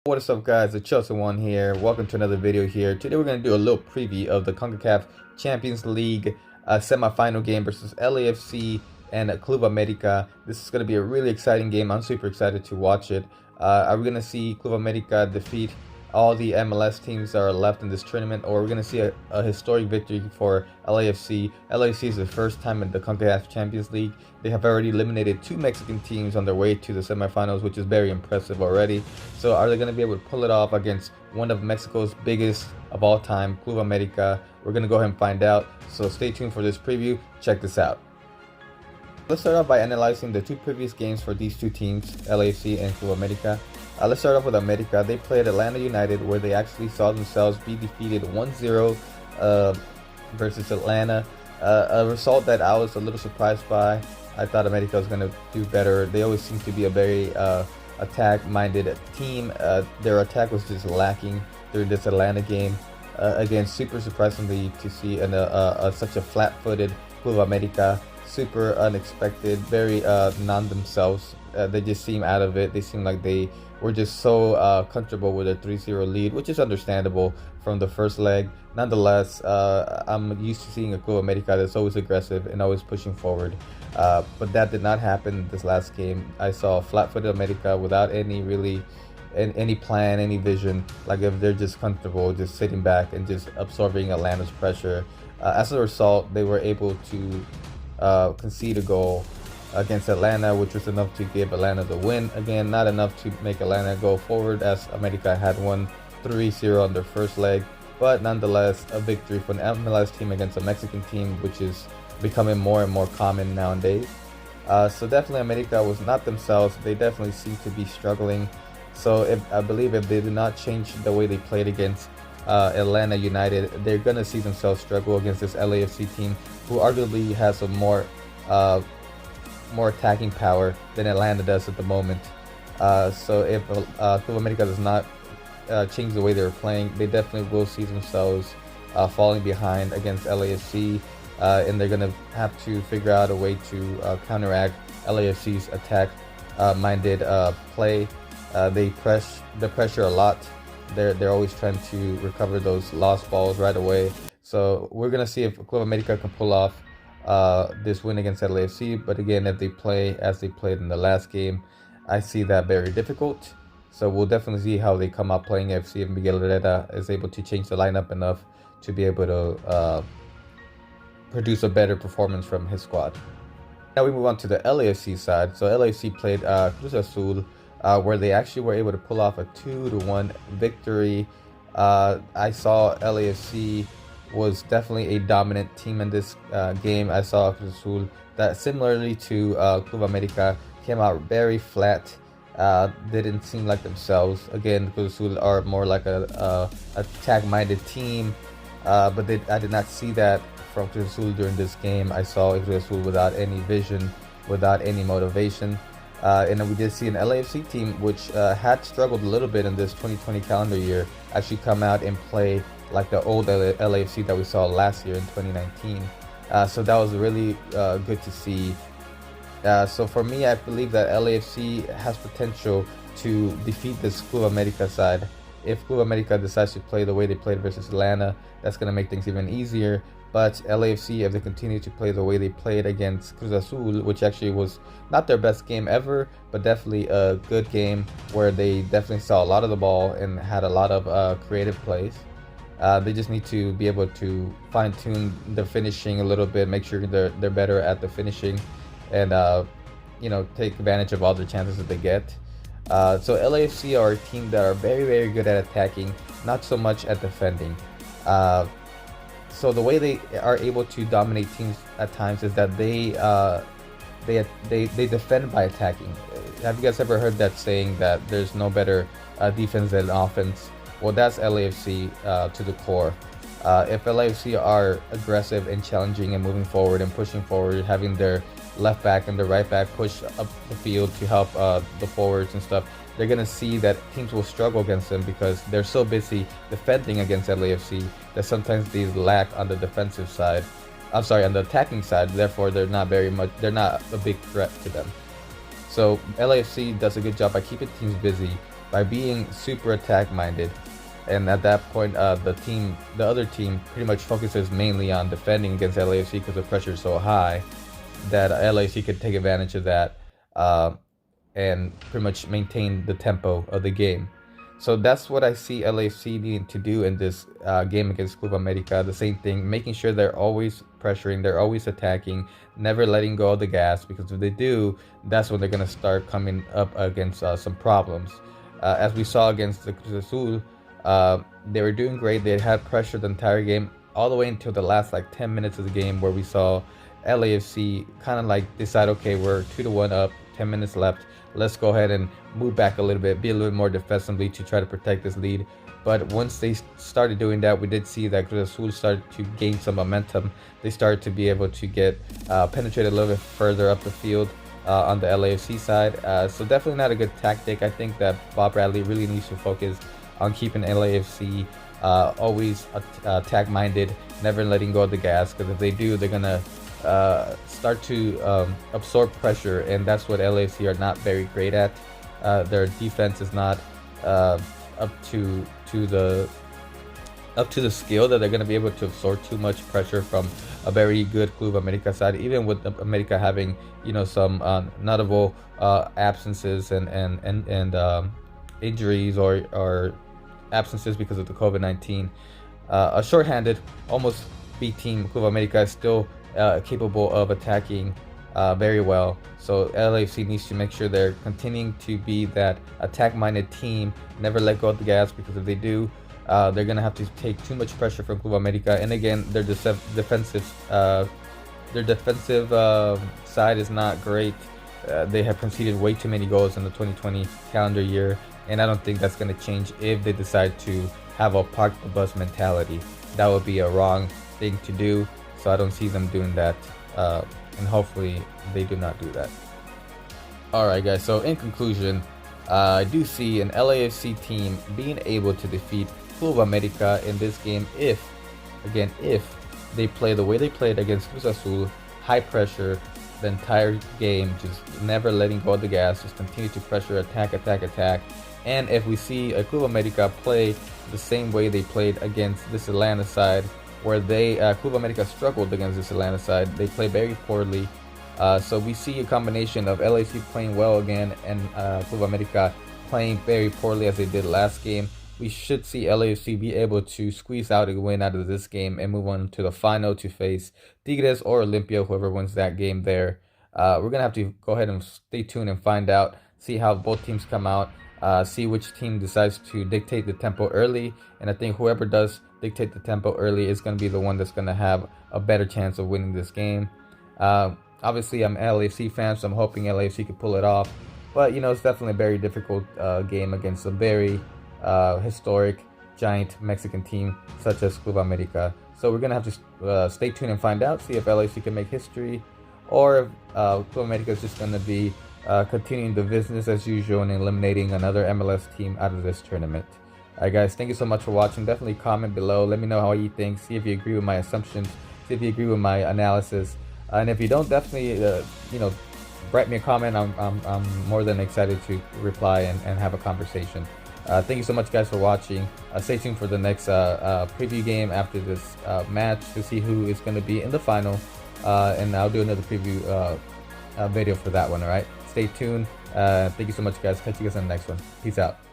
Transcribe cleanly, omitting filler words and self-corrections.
What is up, guys? It's Juan here. Welcome to another video here. Today we're going to do a little preview of the CONCACAF Champions League semi-final game versus LAFC and Club America. This is going to be a really exciting game. I'm super excited to watch it. Are we going to see Club America defeat all the MLS teams that are left in this tournament, or we're going to see a historic victory for LAFC? LAFC is the first time in the CONCACAF Champions League. They have already eliminated 2 Mexican teams on their way to the semifinals, which is very impressive already. So are they going to be able to pull it off against one of Mexico's biggest of all time, Club America? We're going to go ahead and find out. So stay tuned for this preview. Check this out. Let's start off by analyzing the 2 previous games for these 2 teams, LAFC and Club America. Let's start off with America. They played Atlanta United, where they actually saw themselves be defeated 1-0 versus Atlanta. A result that I was a little surprised by. I thought America was going to do better. They always seem to be a very attack-minded team. Their attack was just lacking during this Atlanta game. Again, super surprisingly to see such a flat-footed Club America. Super unexpected, very non-themselves. They just seem out of it. They seem like they were just so comfortable with a 3-0 lead, which is understandable from the first leg. Nonetheless, I'm used to seeing a Club America that's always aggressive and always pushing forward. But that did not happen this last game. I saw flat-footed America without any plan, any vision. Like, if they're just comfortable, just sitting back and just absorbing Atlanta's pressure. As a result, they were able to concede a goal against Atlanta, which was enough to give Atlanta the win. Again, not enough to make Atlanta go forward, as America had won 3-0 on their first leg, but nonetheless a victory for an MLS team against a Mexican team, which is becoming more and more common nowadays. So definitely America was not themselves. They definitely seem to be struggling. So I believe if they do not change the way they played against Atlanta United, they're gonna see themselves struggle against this LAFC team, who arguably has a more attacking power than Atlanta does at the moment. So if Club America does not change the way they're playing, they definitely will see themselves falling behind against LAFC, and they're gonna have to figure out a way to counteract LAFC's attack-minded play. They press the pressure a lot. They're always trying to recover those lost balls right away. So we're gonna see if Club America can pull off this win against LAFC. But again, if they play as they played in the last game, I see that very difficult. So we'll definitely see how they come out playing if Miguel Herrera is able to change the lineup enough to be able to produce a better performance from his squad. Now we move on to the LAFC side. So LAFC played Cruz Azul, where they actually were able to pull off a 2-1 victory. I saw LAFC was definitely a dominant team in this game. I saw Cruz Azul that, similarly to Club America, came out very flat. Didn't seem like themselves. Again, Cruz Azul are more like a attack-minded team, but I did not see that from Cruz Azul during this game. I saw Cruz Azul without any vision, without any motivation. And then we did see an LAFC team which had struggled a little bit in this 2020 calendar year actually come out and play like the old LAFC that we saw last year in 2019. So that was really good to see. So for me, I believe that LAFC has potential to defeat this Club America side. If Club America decides to play the way they played versus Atlanta, that's going to make things even easier. But LAFC, if they continue to play the way they played against Cruz Azul, which actually was not their best game ever, but definitely a good game where they definitely saw a lot of the ball and had a lot of creative plays. They just need to be able to fine-tune their finishing a little bit, make sure they're better at the finishing, and take advantage of all the chances that they get. So LAFC are a team that are very, very good at attacking, not so much at defending. So the way they are able to dominate teams at times is that they defend by attacking. Have you guys ever heard that saying that there's no better defense than offense? Well, that's LAFC to the core. If LAFC are aggressive and challenging and moving forward and pushing forward, having their left back and their right back push up the field to help the forwards and stuff, they're going to see that teams will struggle against them because they're so busy defending against LAFC that sometimes they lack on the defensive side. I'm sorry, on the attacking side. Therefore, they're not a big threat to them. So LAFC does a good job by keeping teams busy, by being super attack minded. And at that point, the other team pretty much focuses mainly on defending against LAFC because the pressure is so high that LAFC could take advantage of that, and pretty much maintain the tempo of the game. So that's what I see LAFC needing to do in this game against Club America. The same thing, making sure they're always pressuring, they're always attacking, never letting go of the gas, because if they do, that's when they're going to start coming up against some problems. As we saw against the Cruz Azul, they were doing great. They had pressure the entire game, all the way until the last like 10 minutes of the game, where we saw LAFC kind of like decide, okay, we're 2-1 up, 10 minutes left. Let's go ahead and move back a little bit, be a little bit more defensively to try to protect this lead. But once they started doing that, we did see that Cruz Azul started to gain some momentum. They started to be able to get penetrate a little bit further up the field on the LAFC side. So definitely not a good tactic. I think that Bob Bradley really needs to focus on keeping LAFC always attack-minded, never letting go of the gas, because if they do, they're going to start to absorb pressure, and that's what LAFC are not very great at. Their defense is not up to the skill that they're going to be able to absorb too much pressure from a very good Club America side, even with America having some notable absences and injuries or absences because of the COVID-19. A shorthanded, almost B team Club America is still capable of attacking very well. So LAFC needs to make sure they're continuing to be that attack-minded team, never let go of the gas, because if they do, they're gonna have to take too much pressure from Club America. And again, their defensive side is not great. They have conceded way too many goals in the 2020 calendar year, and I don't think that's gonna change if they decide to have a park the bus mentality. That would be a wrong thing to do. So I don't see them doing that, and hopefully they do not do that. Alright guys, so in conclusion, I do see an LAFC team being able to defeat Club America in this game if they play the way they played against Cruz Azul, high pressure the entire game, just never letting go of the gas, just continue to pressure, attack, and if we see a Club America play the same way they played against this Atlanta side, where Club America struggled against this Atlanta side. They play very poorly. So we see a combination of LAFC playing well again and Club America playing very poorly as they did last game. We should see LAFC be able to squeeze out a win out of this game and move on to the final to face Tigres or Olimpia, whoever wins that game there. We're going to have to go ahead and stay tuned and find out, see how both teams come out, see which team decides to dictate the tempo early. And I think whoever does dictate the tempo early is going to be the one that's going to have a better chance of winning this game. Obviously, I'm an LAFC fan, so I'm hoping LAFC could pull it off. But, it's definitely a very difficult game against a very historic, giant Mexican team such as Club America. So we're going to have to stay tuned and find out, see if LAFC can make history, or if Club America is just going to be continuing the business as usual and eliminating another MLS team out of this tournament. Alright guys, thank you so much for watching. Definitely comment below. Let me know how you think. See if you agree with my assumptions. See if you agree with my analysis. And if you don't, definitely write me a comment. I'm more than excited to reply and have a conversation. Thank you so much guys for watching. Stay tuned for the next preview game after this match to see who is going to be in the final. And I'll do another preview video for that one. Alright, stay tuned. Thank you so much guys. Catch you guys on the next one. Peace out.